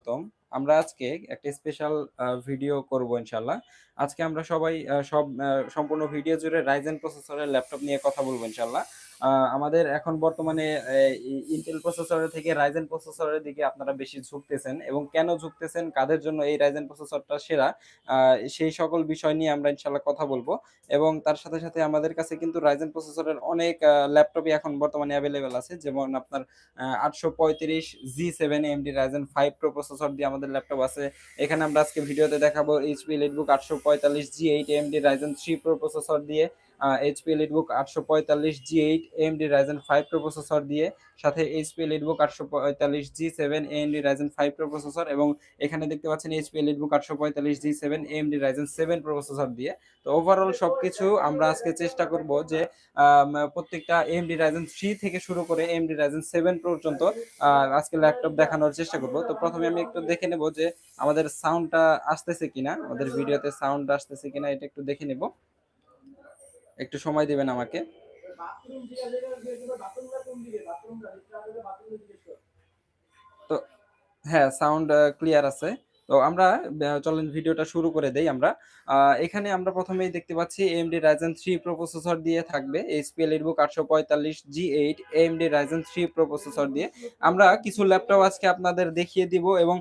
স্বাগতম। আমরা আজকে একটা স্পেশাল ভিডিও করব ইনশাআল্লাহ। আজকে আমরা সবাই সম্পূর্ণ ভিডিও জুড়ে Ryzen প্রসেসরের ল্যাপটপ নিয়ে কথা বলব ইনশাআল্লাহ। আ আমাদের এখন বর্তমানে Intel প্রসেসরের থেকে Ryzen প্রসেসরের দিকে আপনারা বেশি ঝুঁকতেছেন এবং কেন ঝুঁকতেছেন, কাদের জন্য এই Ryzen প্রসেসরটা সেরা, আ সেই সকল বিষয় নিয়ে আমরা ইনশাআল্লাহ কথা বলব। এবং তার সাথে আমাদের কাছে কিন্তু Ryzen প্রসেসরের অনেক ল্যাপটপই এখন বর্তমানে এভেইলেবল আছে। যেমন আপনার 835 G7 AMD Ryzen 5 Pro processor দিয়ে আমাদের ল্যাপটপ আছে। এখানে আমরা আজকে ভিডিওতে দেখাবো HP EliteBook 845 G8 AMD Ryzen 3 Pro processor দিয়ে, HP EliteBook 845 G8 AMD Ryzen 5 Pro processor দিয়ে, সাথে HP EliteBook 845 G7 AMD Ryzen 5 Pro processor, এবং এখানে দেখতে পাচ্ছেন HP EliteBook 845 G7 AMD Ryzen 7 Pro processor দিয়ে। তো ওভারঅল সবকিছু আমরা আজকে চেষ্টা করব যে প্রত্যেকটা AMD Ryzen 3 থেকে শুরু করে AMD Ryzen 7 পর্যন্ত আজকে ল্যাপটপ দেখানোর চেষ্টা করব। তো প্রথমে আমি একটু দেখে নেব যে আমাদের সাউন্ডটা আসতেছে কিনা, আমাদের ভিডিওতে সাউন্ড আসতেছে কিনা এটা একটু দেখে নেব। একটু সময় দিবেন আমাকে। তো হ্যাঁ, সাউন্ড ক্লিয়ার আছে। তো আমরা চলেন ভিডিওটা শুরু করে দেই আমরা। এখানে আমরা প্রথমেই দেখতে পাচ্ছি AMD Ryzen 3 Pro প্রসেসর দিয়ে থাকবে HP EliteBook 845 G8 AMD Ryzen 3 Pro processor দিয়ে। আমরা কিছু ল্যাপটপ আজকে আপনাদের দেখিয়ে দিব এবং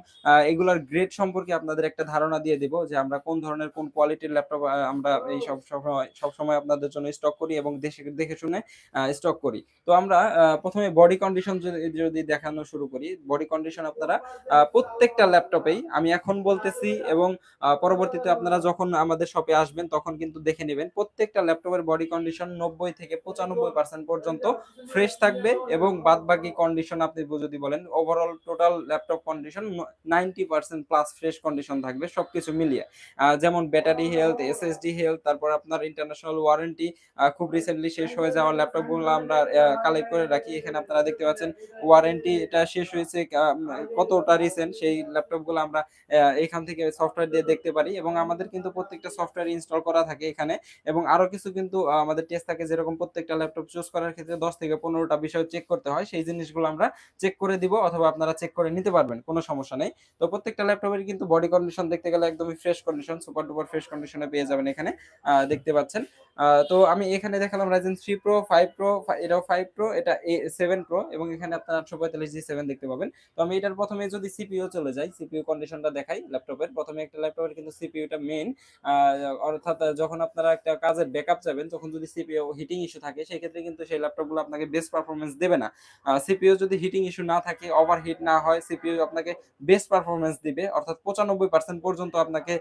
এগুলার গ্রেড সম্পর্কে আপনাদের একটা ধারণা দিয়ে দিব যে আমরা কোন ধরনের কোন কোয়ালিটির ল্যাপটপ আমরা এই সবসময় আপনাদের জন্য স্টক করি এবং দেখে শুনে স্টক করি। তো আমরা প্রথমে বডি কন্ডিশন যদি দেখানো শুরু করি, বডি কন্ডিশন আপনারা প্রত্যেকটা ল্যাপটপেই আমি এখন বলতেছি এবং পরবর্তীতে আপনারা যখন আমাদের শপে আসবেন তখন কিন্তু দেখে নেবেন, প্রত্যেকটা ল্যাপটপের বডি কন্ডিশন 90 থেকে 95% পর্যন্ত ফ্রেশ থাকবে এবং বাদবাকি কন্ডিশন আপনি যদি বলেন overall total laptop condition 90% plus fresh condition থাকবে সবকিছু মিলিয়ে। যেমন ব্যাটারি হেলথ, SSD হেলথ, তারপর আপনার ইন্টারন্যাশনাল ওয়ারেন্টি, খুব রিসেন্টলি শেষ হয়ে যাওয়া ল্যাপটপগুলো আমরা কালেক্ট করে রাখি। এখানে আপনারা দেখতে পাচ্ছেন ওয়ারেন্টি এটা শেষ হয়েছে কতটা রিসেন্ট, সেই ল্যাপটপগুলো আমরা এখান থেকে সফটওয়্যার দিয়ে দেখতে পারি এবং আমাদের কিন্তু প্রত্যেকটা সফটওয়্যার ইনস্টল করা থাকে এখানে। এবং আরো কিছু কিন্তু আমাদের টেস্ট থাকে, যেরকম প্রত্যেকটা ল্যাপটপ চুজ করার ক্ষেত্রে 10 থেকে 15টা বিষয় চেক করতে হয়, সেই জিনিসগুলো আমরা চেক করে দিব অথবা আপনারা চেক করে নিতে পারবেন, কোনো সমস্যা নেই। তো প্রত্যেকটা ল্যাপটপের কিন্তু বডি কন্ডিশন দেখতে গেলে একদমই fresh condition, super duper fresh কন্ডিশনে পেয়ে যাবেন এখানে, দেখতে পাচ্ছেন। তো আমি এখানে দেখালাম Ryzen 3 Pro, 5 Pro, এটাও 5 Pro, এটা 7 Pro, এবং এখানে আপনার 845 G7 দেখতে পাবেন। তো আমি এটার প্রথমে যদি সিপিইউ চলে যাই, সিপিইউ কন্ডিশনটা দেখাই ল্যাপটপের। প্রথমে একটা ল্যাপটপের কিন্তু সিপিইউটা মেইন, অর্থাৎ যখন আপনারা একটা কাজের ব্যাকআপ যাবেন তখন যদি সিপিইউ হিটিং ইস্যু থাকে সেই ক্ষেত্রে কিন্তু সেই ল্যাপটপগুলো আপনাকে বেস্ট পারফরম্যান্স দেবে না। সিপিইউ যদি হিটিং ইস্যু না থাকে, ওভারহিট না হয়, সিপিইউ আপনাকে বেস্ট পারফরম্যান্স দিবে, অর্থাৎ 95% পর্যন্ত আপনাকে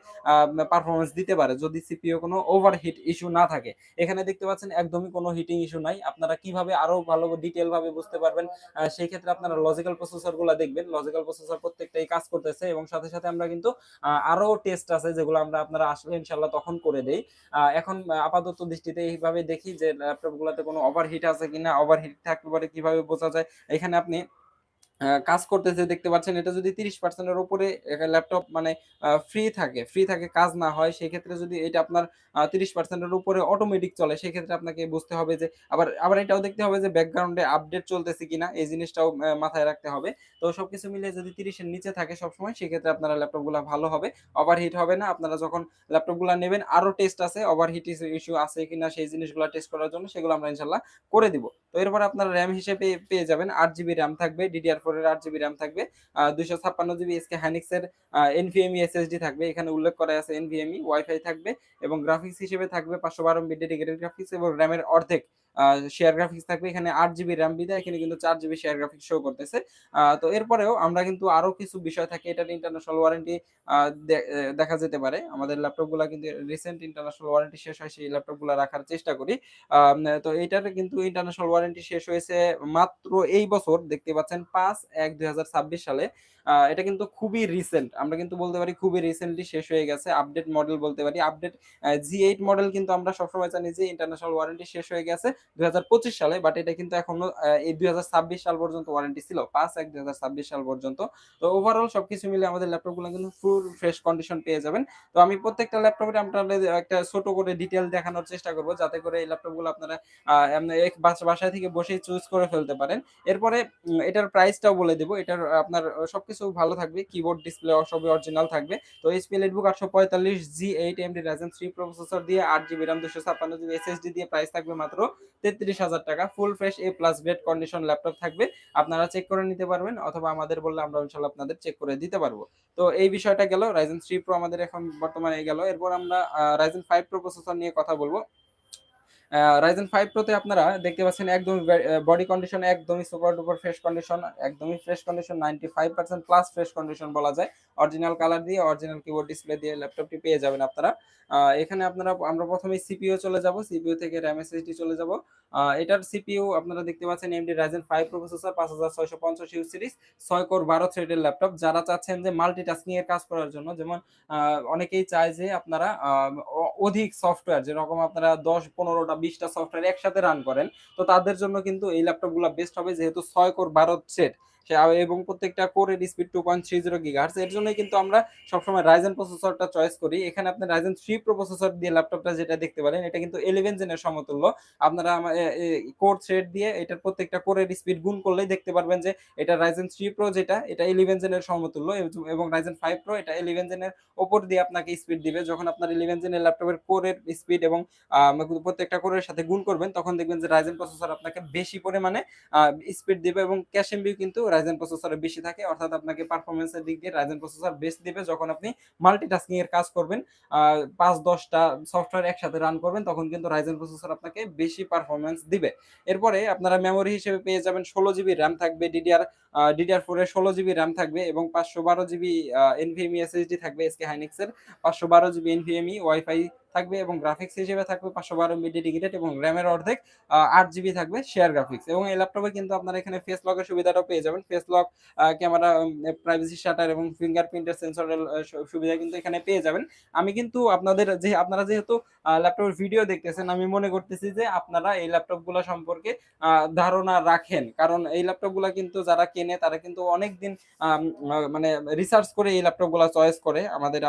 পারফরম্যান্স দিতে পারে যদি সিপিইউ কোনো ওভারহিট ইস্যু না থাকে। এখানে দেখতে পাচ্ছেন একদমই কোনো হিটিং ইস্যু নাই। আপনারা কিভাবে আরো ভালো ডিটেইল ভাবে বুঝতে পারবেন, সেই ক্ষেত্রে আপনারা লজিক্যাল প্রসেসরগুলো দেখবেন। লজিক্যাল প্রসেসর প্রত্যেকটাই কাজ করতেছে এবং সাথে আমরা কিন্তু আরো টেস্ট আছে যেগুলো আমরা আপনারা আসলে ইনশাআল্লাহ তখন করে দেই। এখন আপাতত দৃষ্টিতে এইভাবে দেখি যে ল্যাপটপগুলোতে কোনো ওভারহিট আছে কিনা, ওভারহিট থাকলে পরে কিভাবে বোঝা যায়। এখানে আপনি কাজ করতেছে দেখতে পাচ্ছেন, এটা যদি 30% এর উপরে ল্যাপটপ মানে ফ্রি থাকে কাজ না হয়, সেক্ষেত্রে যদি এটা আপনার 30% এর উপরে অটোমেটিক চলে, সেক্ষেত্রে আপনাকে বুঝতে হবে যে আবার এটাও দেখতে হবে যে ব্যাকগ্রাউন্ডে আপডেট চলতেছে কিনা, এই জিনিসটাও মাথায় রাখতে হবে। তো সবকিছু মিলিয়ে যদি 30 এর নিচে থাকে সবসময়, সেক্ষেত্রে আপনারা ল্যাপটপগুলা ভালো হবে, ওভারহিট হবে না। আপনারা যখন ল্যাপটপগুলা নেবেন আরো টেস্ট আছে, ওভারহিট ইস্যু আছে কিনা সেই জিনিসগুলা টেস্ট করার জন্য, সেগুলো আমরা ইনশাআল্লাহ করে দিব। তো এরপর আপনারা র‍্যাম হিসেবে পেয়ে যাবেন 8 জিবি র‍্যাম থাকবে, DDR4 এর 8 জিবি র‍্যাম থাকবে, 256 জিবি SK Hynix এর NVMe SSD থাকবে, এখানে উল্লেখ করা আছে NVMe, ওয়াইফাই থাকবে এবং গ্রাফিক্স হিসেবে থাকবে 512 MB ডেডিকেটেড গ্রাফিক্স এবং র‍্যামের অর্ধেক শেয়ার গ্রাফিক্স থাকবে। এখানে 8 জিবি র‍্যাম বিধায় এখানে কিন্তু 4 জিবি শেয়ার গ্রাফিক্স শো করতেছে। তো এরপরেও আমরা কিন্তু আরো কিছু বিষয় থাকে, এটার ইন্টারন্যাশনাল ওয়ারেন্টি দেখা যেতে পারে। আমাদের ল্যাপটপগুলা কিন্তু রিসেন্ট ইন্টারন্যাশনাল ওয়ারেন্টি শেষ হয়, সেই ল্যাপটপগুলা রাখার চেষ্টা করি। আম তো এইটার কিন্তু ইন্টারন্যাশনাল ওয়ারেন্টি শেষ হয়েছে মাত্র এই বছর, দেখতে পাচ্ছেন 5/1/2026 সালে। এটা কিন্তু খুবই রিসেন্ট, আমরা কিন্তু বলতে পারি খুবই রিসেন্টলি শেষ হয়ে গেছে। আপডেট মডেল বলতে পারি, আপডেট G8 মডেল কিন্তু আমরা সবসময় জানি যে ইন্টারন্যাশনাল ওয়ারেন্টি শেষ হয়ে গেছে 2025 সালে, বাট এটা কিন্তু এখনো এই 2026 সাল পর্যন্ত ওয়ারেন্টি ছিল, 5/1/2026 সাল পর্যন্ত। তো ওভারঅল সবকিছু মিলে আমাদের ল্যাপটপগুলো কিন্তু ফুল ফ্রেশ কন্ডিশন পেয়ে যাবেন। তো আমি প্রত্যেকটা ল্যাপটপের আপনাদের একটা ছোট করে ডিটেইল দেখানোর চেষ্টা করব, যাতে করে এই ল্যাপটপগুলো আপনারা এমনি বাসায় থেকে বসেই চুজ করে ফেলতে পারেন। এরপরে এটার প্রাইসটাও বলে দেব। এটার আপনার সবকিছু ভালো থাকবে। কিবোর্ড, ডিসপ্লে সবই অরিজিনাল থাকবে। তো HP EliteBook 845 G8 AMD Ryzen 3 processor দিয়ে 8GB RAM 256GB SSD দিয়ে প্রাইস থাকবে মাত্র 33,000 টাকা। Full fresh A+ grade condition laptop থাকবে। আপনারা চেক করে নিতে পারবেন, অথবা আমাদের বললে আমরা ইনশাআল্লাহ আপনাদের চেক করে দিতে পারবো। তো এই বিষয়টা গেল। Ryzen 3 Pro আমাদের এখন বর্তমানে গেল। এরপর আমরা Ryzen 5 Pro প্রসেসর নিয়ে কথা বলব। Ryzen 5 Pro তে আপনারা দেখতে পাচ্ছেন একদমই বডি কন্ডিশন একদমই সুপার ডুপার ফ্রেশ কন্ডিশন, একদমই fresh condition, 95% plus fresh condition বলা যায়। অরিজিনাল কালার দিয়ে, অরিজিনাল কিবোর্ড ডিসপ্লে দিয়ে ল্যাপটপটি পেয়ে যাবেন আপনারা। এখানে আমরা প্রথমেই সিপিইউ চলে যাব, সিপিইউ থেকে RAM SSD চলে যাব। এটার সিপিইউ আপনারা দেখতে পাচ্ছেন AMD Ryzen 5 Pro processor 5650U series, 6 core 12 থ্রেডের ল্যাপটপ। যারা চাচ্ছেন যে মাল্টিটাস্কিং এর কাজ করার জন্য, যেমন অনেকেই চায় যে আপনারা অধিক সফটওয়্যার, যেরকম আপনারা 10, 15টা, 20টা সফটওয়্যার একসাথে রান করেন, তো তাদের জন্য কিন্তু এই ল্যাপটপগুলো বেস্ট হবে, যেহেতু 6 কোর 12 থ্রেড এবং প্রত্যেকটা কোরের স্পিড 2.30 গিগাহার্টজ। এর জন্যই কিন্তু আমরা সবসময় রাইজেন প্রসেসরটা চয়েস করি। এখানে আপনি রাইজেন 3 প্রো প্রসেসর দিয়ে ল্যাপটপটা যেটা দেখতে পারেন, এটা কিন্তু 11 জেনের সমতুল্য। আপনারা কোর থ্রেড দিয়ে এটার প্রত্যেকটা কোরের স্পিড গুণ করলেই দেখতে পারবেন যে এটা রাইজেন 3 প্রো যেটা, এটা 11 জেনের সমতুল্য, এবং রাইজেন 5 প্রো এটা 11 জেনের ওপর দিয়ে আপনাকে স্পিড দিবে। যখন আপনার 11 জেনের ল্যাপটপের কোরের স্পিড এবং প্রত্যেকটা কোরের সাথে গুণ করবেন, তখন দেখবেন যে রাইজেন প্রসেসর আপনাকে বেশি পরিমাণে স্পিড দিবে, এবং ক্যাশ এমবিও কিন্তু রাইজেন প্রসেসরে বেশি থাকে। অর্থাৎ আপনাকে পারফরমেন্সের দিক দিয়ে রাইজেন প্রসেসর বেস্ট দিবে। যখন আপনি মাল্টিটাস্কিং এর কাজ করবেন, 5-10টা সফটওয়্যার একসাথে রান করবেন, তখন কিন্তু রাইজেন প্রসেসর আপনাকে বেশি পারফরমেন্স দিবে। এরপরে আপনারা মেমোরি হিসেবে পেয়ে যাবেন 16GB র্যাম থাকবে, DDR4 এর 16GB র্যাম থাকবে, এবং 512GB NVMe SSD থাকবে SK Hynix এর, 512GB NVMe ওয়াইফাই থাকবে, এবং গ্রাফিক্স হিসেবে থাকবে 512 ডেডিকেটেড, এবং র্যামের অর্ধেক 8GB থাকবে শেয়ার গ্রাফিক্স। এবং এই ল্যাপটপে কিন্তু আপনারা এখানে ফেস লকের সুবিধাটাও পেয়ে যাবেন। Face lock, camera, privacy shutter এবং ফিঙ্গারপ্রিন্টের সেন্সরের সুবিধা কিন্তু এখানে পেয়ে যাবেন। আমি কিন্তু আপনারা যেহেতু ল্যাপটপের ভিডিও দেখতেছেন, আমি মনে করতেছি যে আপনারা এই ল্যাপটপগুলো সম্পর্কে ধারণা রাখেন, কারণ এই ল্যাপটপগুলো কিন্তু যারা কেনে তারা কিন্তু অনেকদিন মানে রিসার্চ করে এই ল্যাপটপগুলো চয়েস করে। আমাদের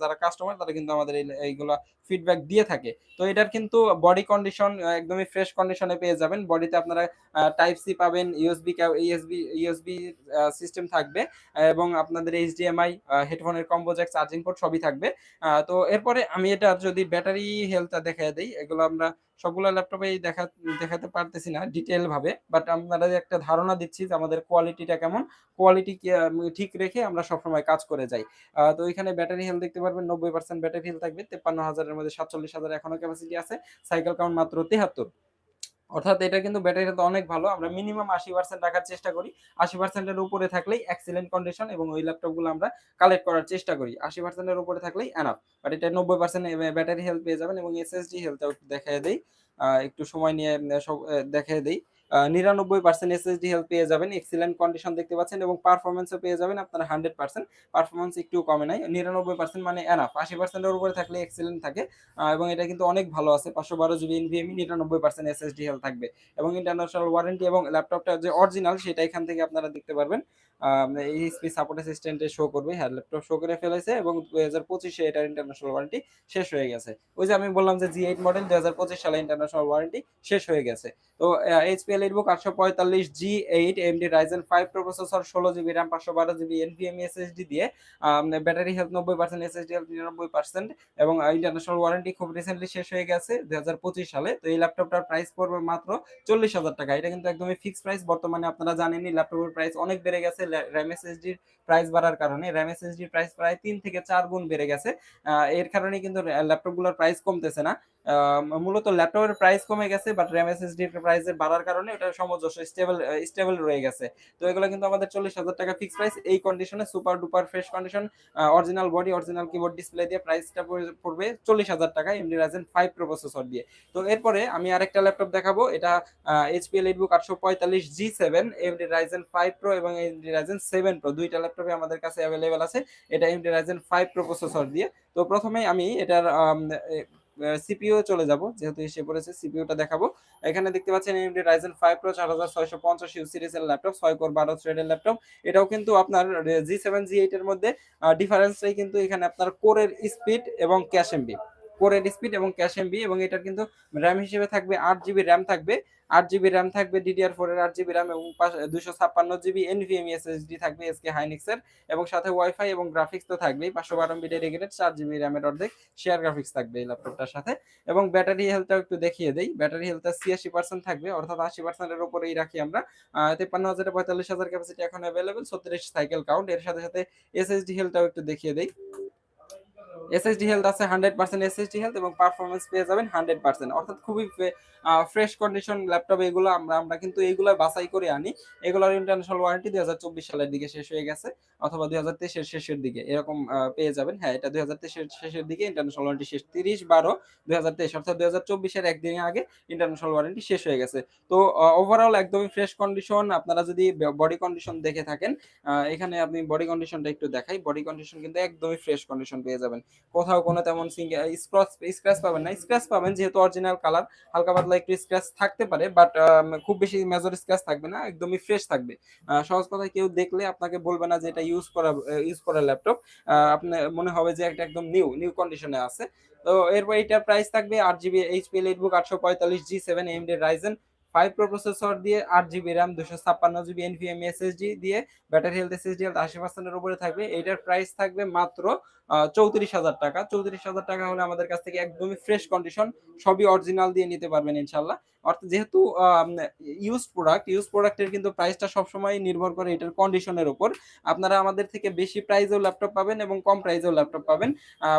যারা কাস্টমার, তারা কিন্তু আমাদের এইগুলা ফিডব্যাক দিয়ে থাকে। তো এটার কিন্তু বডি কন্ডিশন একদমই ফ্রেশ কন্ডিশনে পেয়ে যাবেন। বডিতে আপনারা টাইপ সি পাবেন, ইউএসবি সিস্টেম থাকবে, এবং আপনাদের এইচডিএমআই, হেডফোনের কম্বো জ্যাক, চার্জিং পোর্ট সবই থাকবে। তো এরপরে আমি এটার যদি ব্যাটারি হেলথটা দেখায় দেই, এগুলো আমরা সবগুলো ল্যাপটপেই দেখাতে পারতেছি না ডিটেইল ভাবে, বাট আপনারা একটা ধারণা দিচ্ছি যে আমাদের কোয়ালিটিটা কেমন। কোয়ালিটি ঠিক রেখে আমরা সবসময় কাজ করে যাই। তো এখানে ব্যাটারি হেলথ দেখতে পারবেন, 90% ব্যাটারি হেলথ থাকবে। 53,000 এর মধ্যে 47,000 এখনো ক্যাপাসিটি আছে। সাইকেল কাউন্ট মাত্র 73। অর্থাৎ এটা কিন্তু ব্যাটারি হেলথ অনেক ভালো। আমরা মিনিমাম 80% রাখার চেষ্টা করি। 80% এর উপরে থাকলেই এক্সিলেন্ট কন্ডিশন, এবং ওই ল্যাপটপগুলো আমরা কালেক্ট করার চেষ্টা করি। 80% এর উপরে থাকলেই এনাফ। বাট এটা 90% ব্যাটারি হেলথ পেয়ে যাবেন, এবং এসএসডি হেলথটাও একটু দেখায় দেই। একটু সময় নিয়ে দেখায় দেই। 99% এসএসডি হেলথ পেয়ে যাবেন, এক্সিলেন্ট কন্ডিশন দেখতে পাচ্ছেন, এবং পারফরম্যান্সও পেয়ে যাবেন আপনারা 100%। পারফরম্যান্স একটু কমে নাই। 99% মানে এনাফ। 80% এর উপরে থাকলে এক্সিলেন্ট থাকে। এবং এটা কিন্তু অনেক ভালো আছে। 512GB NVMe, 99% এসএসডি হেলথ থাকবে, এবং ইন্টারন্যাশনাল ওয়ারেন্টি, এবং ল্যাপটপটা যে অরিজিনাল সেটা এখান থেকে আপনারা দেখতে পারবেন। এইচপি সাপোর্ট অ্যাসিস্ট্যান্টে শো করবে, হ্যাঁ ল্যাপটপ শো করে ফেলেছে, এবং 2025-এ এটার ইন্টারন্যাশনাল ওয়ারেন্টি শেষ হয়ে গেছে। ওই যে আমি বললাম যে G8 মডেল 2025 সালে ইন্টারন্যাশনাল ওয়ারেন্টি শেষ হয়ে গেছে। তো HP EliteBook 845 G8 AMD Ryzen 5 Pro processor, 16GB RAM, 512GB NVMe SSD দিয়ে, ব্যাটারি হেলথ 90%, এসএসডি হেলথ 99%, এবং ইন্টারন্যাশনাল ওয়ারেন্টি খুব রিসেন্টলি শেষ হয়ে গেছে 2025 সালে। তো এই ল্যাপটপটার প্রাইস পড়বে মাত্র 40,000 টাকা। এটা কিন্তু একদমই ফিক্সড প্রাইস। বর্তমানে আপনারা জানেনই ল্যাপটপের প্রাইস অনেক বেড়ে গেছে র্যাম এসএসডির প্রাইস বাড়ার কারণে। র্যাম এসএসডির প্রাইস প্রায় 3 থেকে 4 গুণ বেড়ে গেছে। এর কারণে কিন্তু ল্যাপটপগুলোর প্রাইস কমতেছে না। মূলত ল্যাপটপের প্রাইস কমে গেছে, বাট র্যাম এসএসডির প্রাইস বাড়ার কারণে ওটা সামঞ্জস্য স্টেবল রয়ে গেছে। তো এগুলো কিন্তু আমাদের 40,000 টাকা ফিক্সড প্রাইস। এই কন্ডিশনে super duper fresh condition, original body, original keyboard display দিয়ে প্রাইসটা পড়বে 40,000 টাকা AMD Ryzen 5 Pro প্রসেসর দিয়ে। তো এরপরে আমি আরেকটা ল্যাপটপ দেখাবো। এটা HP EliteBook 845 G7 AMD Ryzen 5 Pro এবং AMD Ryzen 7 Pro, দুইটা ল্যাপটপে আমাদের কাছে অ্যাভেলেবেল আছে। এটা AMD Ryzen 5 Pro প্রসেসর দিয়ে। তো প্রথমেই আমি এটার সিপিইউ চলে যাব, যেহেতু এসে পড়েছে সিপিইউটা দেখাবো। এখানে দেখতে পাচ্ছেন AMD Ryzen 5 Pro 4650 সিরিজের ল্যাপটপ, 6 কোর 12 থ্রেডের ল্যাপটপ। এটাও কিন্তু আপনার G7 G8 এর মধ্যে ডিফারেন্সটাই কিন্তু এখানে আপনার কোরের স্পিড এবং ক্যাশ এমবি, কোরের স্পিড এবং ক্যাশ এমবি। এবং এটার কিন্তু র্যাম হিসেবে থাকবে 8 জিবি র্যাম থাকবে, 8 জিবি র্যাম থাকবে DDR4 এর 8 জিবি র্যাম, এবং 256 জিবি NVMe SSD থাকবে SK Hynix এর, এবং সাথে ওয়াইফাই এবং গ্রাফিক্স তো থাকবেই, 512 ডেডিকেটেড 4 জিবি র্যামের অর্ধেক শেয়ার গ্রাফিক্স থাকবে এই ল্যাপটপটার সাথে। এবং ব্যাটারি হেলথটাও একটু দেখিয়ে দেই, ব্যাটারি হেলথটা 86% থাকবে, অর্থাৎ 80% এর উপরেই রাখি আমরা। 53,000 45,000 ক্যাপাসিটি এখন অ্যাভেলেবল, 36 সাইকেল কাউন্ট। এর সাথে সাথে এসএসডি হেলথটাও একটু দেখিয়ে দেই। এসএসডি হেলথ আছে 100% এসএসডি হেলথ, এবং পারফরমেন্স পেয়ে যাবেন 100%, অর্থাৎ খুবই ফ্রেশ কন্ডিশন ল্যাপটপ এগুলো। আমরা কিন্তু এইগুলো বাছাই করে আনি। এগুলোর ইন্টারন্যাশনাল ওয়ারেন্টি 2024 সালের দিকে শেষ হয়ে গেছে, অথবা 2023 এর শেষের দিকে এরকম পেয়ে যাবেন। হ্যাঁ, এটা 2023 এর শেষের দিকে ইন্টারন্যাশনাল ওয়ারেন্টি শেষ, 30/12/2023, অর্থাৎ 2024 এর একদিন আগে ইন্টারন্যাশনাল ওয়ারেন্টি শেষ হয়ে গেছে। তো ওভারঅল একদমই ফ্রেশ কন্ডিশন। আপনারা যদি বডি কন্ডিশন দেখে থাকেন, এখানে আপনি বডি কন্ডিশনটা একটু দেখাই, বডি কন্ডিশন কিন্তু একদমই ফ্রেশ কন্ডিশন পেয়ে যাবেন। কোথাও কোনো তেমন স্ক্র্যাচ পাবেন না, স্ক্র্যাচ পাবেন যেহেতু অরিজিনাল কালার, হালকা পাতলা একটু স্ক্র্যাচ থাকতে পারে, বাট খুব বেশি মেজর স্ক্র্যাচ থাকবে না, একদমই ফ্রেশ থাকবে। সহজ কথায় কেউ দেখলে আপনাকে বলবে না যে এটা ইউজ করা ল্যাপটপ, আপনার মনে হবে যে একটা একদম নিউ নিউ কন্ডিশনে আছে। তো এরপর এটার প্রাইস থাকবে 8 GB HP EliteBook 845 G7 AMD Ryzen 5 Pro processor দিয়ে, 8 GB RAM, 256 GB NVMe SSD দিয়ে, ব্যাটারি হেলথ এসএসডি হেলথ 80% এর উপরে থাকবে। এটার প্রাইস থাকবে মাত্র 34,000 টাকা। 34,000 টাকা হলে আমাদের কাছ থেকে একদমই ফ্রেশ কন্ডিশন সবই অরিজিনাল দিয়ে নিতে পারবেন ইনশাল্লাহ। অর্থাৎ যেহেতু ইউজ প্রোডাক্টের কিন্তু প্রাইসটা সবসময় নির্ভর করে এটার কন্ডিশনের উপর। আপনারা আমাদের থেকে বেশি প্রাইসেও ল্যাপটপ পাবেন এবং কম প্রাইসেও ল্যাপটপ পাবেন,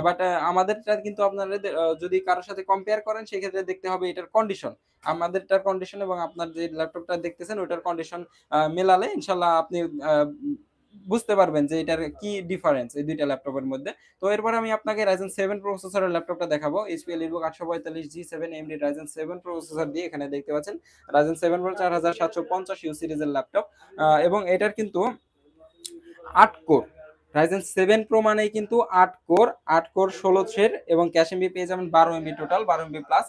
বাট আমাদেরটা কিন্তু আপনারা যদি কারোর সাথে কম্পেয়ার করেন সেক্ষেত্রে দেখতে হবে এটার কন্ডিশন, আমাদেরটার কন্ডিশন এবং আপনার যে ল্যাপটপটা দেখতেছেন ওটার কন্ডিশন মেলালে ইনশাল্লাহ আপনি বুঝতে পারবেন যে এটার কি ডিফারেন্স এই দুইটা ল্যাপটপের মধ্যে। তো এরপর আমি আপনাকে Ryzen 7 প্রসেসরের ল্যাপটপটা দেখাবো, HP EliteBook 845 G7 AMD Ryzen 7 processor দিয়ে। এখানে দেখতে পাচ্ছেন Ryzen 7 Pro 4750 সিরিজের ল্যাপটপ, এবং এটার কিন্তু 8 কোর Ryzen 7 Pro মানেই কিন্তু 8 কোর 16 থ্রেড, এবং ক্যাশ এমবি পেয়ে যাবেন 12 MB, total 12 MB plus.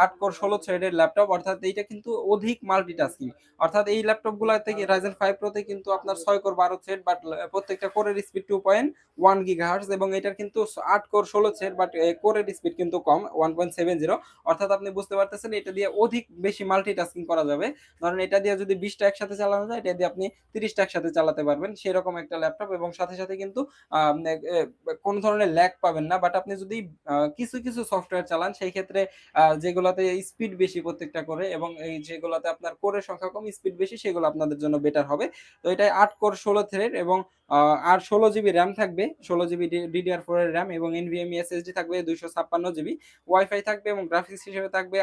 8 core 16 থ্রেডের ল্যাপটপ, অর্থাৎ এইটা কিন্তু অধিক মাল্টিটাস্কিং। অর্থাৎ এই ল্যাপটপগুলোতে Ryzen 5 Pro তে কিন্তু আপনার 6 কোর 12 থ্রেড, বাট প্রত্যেকটা কোরের স্পিড 2.1 GHz, এবং এটার কিন্তু 8 কোর 16 থ্রেড, বাট কোরের স্পিড কিন্তু কম 1.70। অর্থাৎ আপনি বুঝতে পারতেছেন এটা দিয়ে অধিক বেশি মাল্টিটাস্কিং করা যাবে। ধরেন এটা দিয়ে যদি 20টা একসাথে চালানো যায়, এটা দিয়ে আপনি 30টা একসাথে চালাতে পারবেন, সেরকম একটা ল্যাপটপ। এবং সাথে সাথে কিন্তু কোন ধরনের ল্যাগ পাবেন না। বাট আপনি যদি কিছু কিছু সফটওয়্যার চালান সেই ক্ষেত্রে যেগুলোতে স্পিড বেশি প্রত্যেকটা করে, এবং এই যেগুলোতে আপনার কোরের সংখ্যা কম স্পিড বেশি, সেগুলো আপনাদের জন্য বেটার হবে। তো এটা 8 কোর 16 থ্রেড, এবং আর 16 জিবি র্যাম থাকবে, 16 জিবি DDR4 এর র্যাম, এবং NVMe SSD থাকবে 256 জিবি, ওয়াইফাই থাকবে, এবং গ্রাফিক্স হিসেবে থাকবে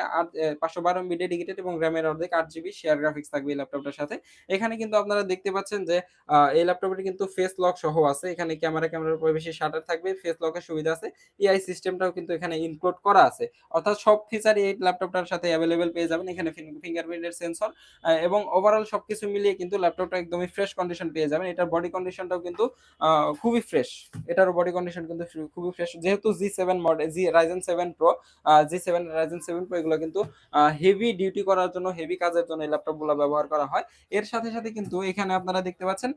512 MB ডেডিকেটেড, এবং র্যামের অর্ধেক 8 জিবি শেয়ার গ্রাফিক্স থাকবে এই ল্যাপটপটার সাথে। এখানে কিন্তু আপনারা দেখতে পাচ্ছেন যে এই ল্যাপটপের কিন্তু ফেস লক সহ আছে, এখানে ক্যামেরার উপরে বেশি শাটার থাকবে, ফেস লকের সুবিধা আছে, এআই সিস্টেমটাও কিন্তু এখানে ইনক্লুড করা আছে। অর্থাৎ সব ফিচারই এই ল্যাপটপটার সাথে অ্যাভেলেবেল পেয়ে যাবেন। এখানে ফিঙ্গারপ্রিন্টের সেন্সর, এবং ওভারঅল সবকিছু মিলিয়ে কিন্তু ল্যাপটপটা একদমই ফ্রেশ কন্ডিশন পেয়ে যাবেন। এটার বডি কন্ডিশনটাও কিন্তু খুবই ফ্রেশ, এটারও বডি কন্ডিশন কিন্তু খুবই ফ্রেশ, যেহেতু G7 model, Ryzen 7 Pro, G7 Ryzen 7 Pro এগুলো কিন্তু হেভি ডিউটি করার জন্য, হেভি কাজের জন্য এই ল্যাপটপগুলো ব্যবহার করা হয়। এর সাথে সাথে কিন্তু এখানে আপনারা দেখতে পাচ্ছেন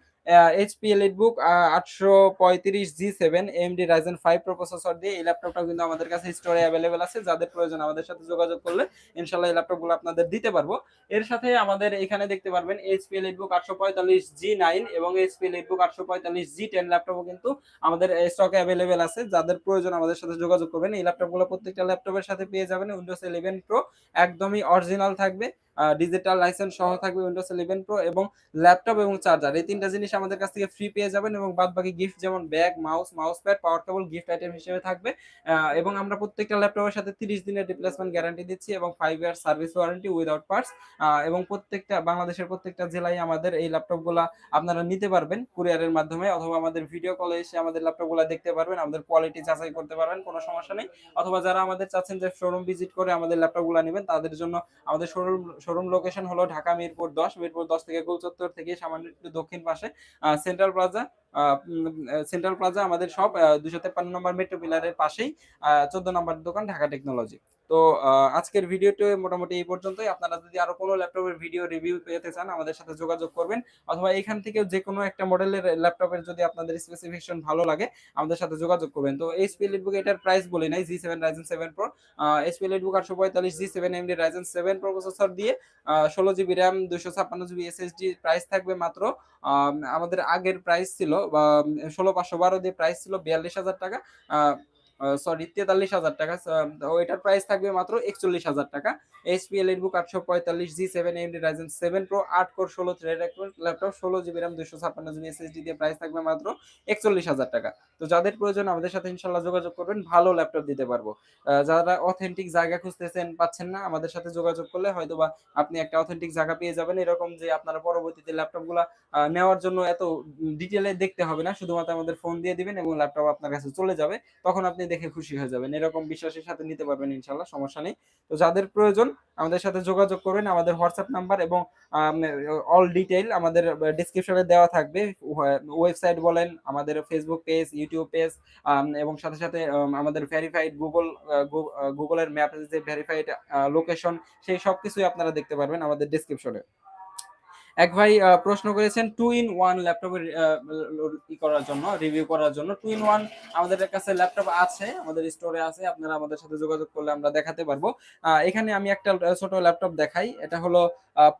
HP EliteBook 835 G7 AMD Ryzen 5 Pro processor দিয়ে এই ল্যাপটপটাও কিন্তু আমাদের কাছে স্টোরে অ্যাভেলেবেল আছে। যাদের প্রয়োজন আমাদের সাথে যোগাযোগ করলে ইনশাআল্লাহ এই ল্যাপটপগুলো আপনাদের দিতে পারবো। এর সাথে আমাদের এখানে দেখতে পারবেন এইচপি এলিটবুক 845 G9 এবং এইচপি এলিটবুক 845 G10 ল্যাপটপও কিন্তু আমাদের স্টকে অ্যাভেলেবেল আছে। যাদের প্রয়োজন আমাদের সাথে যোগাযোগ করবেন। এই ল্যাপটপগুলো প্রত্যেকটা ল্যাপটপের সাথে পেয়ে যাবেন উইন্ডোজ 11 Pro, একদমই অরিজিনাল থাকবে, ডিজিটাল লাইসেন্স সহ থাকবে উইন্ডোজ 11 Pro, এবং ল্যাপটপ এবং চার্জার, এই তিনটা জিনিস আমাদের কাছ থেকে ফ্রি পেয়ে যাবেন। এবং বাদ বাকি গিফট যেমন ব্যাগ, মাউস প্যাড, পাওয়ার কেবল গিফট আইটেম হিসেবে থাকবে। এবং আমরা প্রত্যেকটা ল্যাপটপের সাথে 30 দিনের রিপ্লেসমেন্ট গ্যারান্টি দিচ্ছি, এবং 5 year service warranty without parts. এবং প্রত্যেকটা বাংলাদেশের প্রত্যেকটা জেলায় আমাদের এই ল্যাপটপগুলো আপনারা নিতে পারবেন কুরিয়ারের মাধ্যমে, অথবা আমাদের ভিডিও কলে এসে আমাদের ল্যাপটপগুলো দেখতে পারবেন, আমাদের কোয়ালিটি যাচাই করতে পারবেন, কোনো সমস্যা নেই। অথবা যারা আমাদের চাচ্ছেন যে শোরুম ভিজিট করে আমাদের ল্যাপটপগুলো নেবেন, তাদের জন্য আমাদের শোরুম লোকেশন হলো ঢাকা মিরপুর 10 থেকে গোল চত্বর থেকে সামান্য একটু দক্ষিণ পাশে সেন্ট্রাল প্লাজা। সেন্ট্রাল প্লাজা আমাদের সব 253 নম্বর মেট্রো পিলারের পাশেই 14 নম্বর দোকান ঢাকা টেকনোলজি। তো আজকের ভিডিওটি মোটামুটি এই পর্যন্তই। আপনারা যদি আরো কোনো ল্যাপটপের ভিডিও রিভিউ পেতে চান আমাদের সাথে যোগাযোগ করবেন, অথবা এখান থেকে যে কোনো একটা মডেলের ল্যাপটপের যদি আপনাদের স্পেসিফিকেশন ভালো লাগে আমাদের সাথে যোগাযোগ করবেন। তো এইচপি এলিটবুক এটার প্রাইস বলি নাই, G seven Ryzen 7 pro HP EliteBook 845 G seven AMD Ryzen 7 processor দিয়ে 16 GB RAM 256 GB SSD, price থাকবে মাত্র আমাদের আগের প্রাইস ছিল 16,512 দিয়ে প্রাইস ছিল 42,000 টাকা, সরি 43,000 টাকা। ওইটার প্রাইস থাকবে মাত্র 41,000 টাকা। HP EliteBook 845 G seven AMD Ryzen 7 pro 8 core 16 thread laptop 16 GB RAM 256 GB SSD দিয়ে প্রাইস থাকবে মাত্র 41,000 টাকা। তো যাদের প্রয়োজন আমাদের সাথে ইনশাল্লাহ যোগাযোগ করবেন, ভালো ল্যাপটপ দিতে পারবো। যারা অথেন্টিক জায়গা খুঁজতেছেন পাচ্ছেন না, আমাদের সাথে যোগাযোগ করলে হয়তোবা আপনি একটা অথেন্টিক জায়গা পেয়ে যাবেন। এরকম যে আপনারা পরবর্তীতে ল্যাপটপগুলো নেওয়ার জন্য এত ডিটেলে দেখতে হবে না, শুধুমাত্র আমাদের ফোন দিয়ে দিবেন এবং ল্যাপটপ আপনার কাছে চলে যাবে, তখন আপনি দেখে খুশি হয়ে যাবেন। এরকম বিশ্বাসের সাথে নিতে পারবেন ইনশাল্লাহ, সমস্যা নেই। তো যাদের প্রয়োজন আমাদের সাথে যোগাযোগ করবেন, আমাদের হোয়াটসঅ্যাপ নাম্বার এবং অল ডিটেইল আমাদের ডিসক্রিপশনে দেওয়া থাকবে। ওয়েবসাইট বলেন, আমাদের ফেসবুক পেজ, ইউটিউব পেজ, এবং সাথে সাথে আমাদের ভেরিফাইড গুগলের ম্যাপ যে ভেরিফাইড লোকেশন, সেই সব কিছুই আপনারা দেখতে পারবেন আমাদের ডিসক্রিপশনে। এক ভাই প্রশ্ন করেছেন 2-in-1 ল্যাপটপের করার জন্য, রিভিউ করার জন্য। 2-in-1 আমাদের কাছে ল্যাপটপ আছে, আমাদের স্টোরে আছে, আপনারা আমাদের সাথে যোগাযোগ করলে আমরা দেখাতে পারবো। এখানে আমি একটা ছোট ল্যাপটপ দেখাই, এটা হলো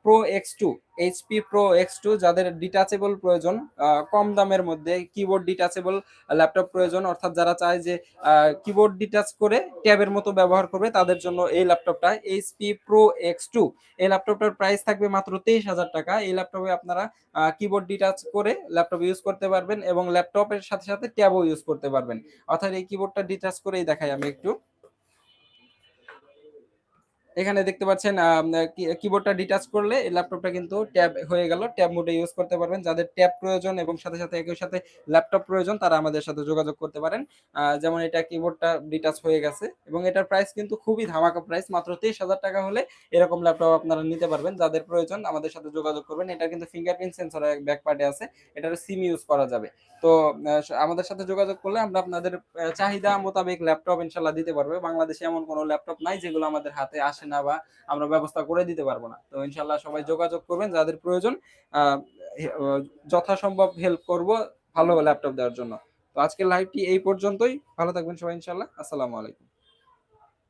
pro X two, HP pro X two. যাদের ডিটাচেবল প্রয়োজন, কম দামের মধ্যে কিবোর্ড ডিটাচেবল ল্যাপটপ প্রয়োজন, অর্থাৎ যারা চায় যে কিবোর্ড ডিটাচ করে ট্যাবের মতো ব্যবহার করবে, তাদের জন্য এই ল্যাপটপটা এইচপি প্রো এক্স টু। এই ল্যাপটপটার প্রাইস থাকবে মাত্র 23,000 টাকা। এই ল্যাপটপে আপনারা কিবোর্ড ডিটাচ করে ল্যাপটপ ইউজ করতে পারবেন এবং ল্যাপটপের সাথে সাথে ট্যাবও ইউজ করতে পারবেন। অর্থাৎ এই কিবোর্ডটা ডিটাচ করেই দেখাই আমি একটু। এখানে দেখতে পাচ্ছেন কিবোর্ডটা ডিটাচ করলে এই ল্যাপটপটা কিন্তু ট্যাব হয়ে গেল, ট্যাব মোডে ইউজ করতে পারবেন। যাদের ট্যাব প্রয়োজন এবং সাথে সাথে একই সাথে ল্যাপটপ প্রয়োজন, তারা আমাদের সাথে যোগাযোগ করতে পারেন। যেমন এটা কিবোর্ডটা ডিটাচ হয়ে গেছে এবং এটার প্রাইস কিন্তু খুবই ধামাকা প্রাইস, মাত্র 23,000 টাকা হলে এরকম ল্যাপটপ আপনারা নিতে পারবেন। যাদের প্রয়োজন আমাদের সাথে যোগাযোগ করবেন। এটা কিন্তু ফিঙ্গারপ্রিন্ট সেন্সর ব্যাক পার্টে আছে, এটার সিম ইউজ করা যাবে। তো আমাদের সাথে যোগাযোগ করলে আমরা আপনাদের চাহিদা মোতাবেক ল্যাপটপ ইনশাল্লাহ দিতে পারবো। বাংলাদেশে এমন কোনো ল্যাপটপ নাই যেগুলো আমাদের হাতে আসে না বা আমরা ব্যবস্থা করে দিতে পারবো না। তো ইনশাল্লাহ সবাই যোগাযোগ করবেন, যাদের প্রয়োজন যথাসম্ভব হেল্প করব ভালো ল্যাপটপ দেওয়ার জন্য। তো আজকের লাইভটি এই পর্যন্তই, ভালো থাকবেন সবাই ইনশাল্লাহ। আসসালামু আলাইকুম।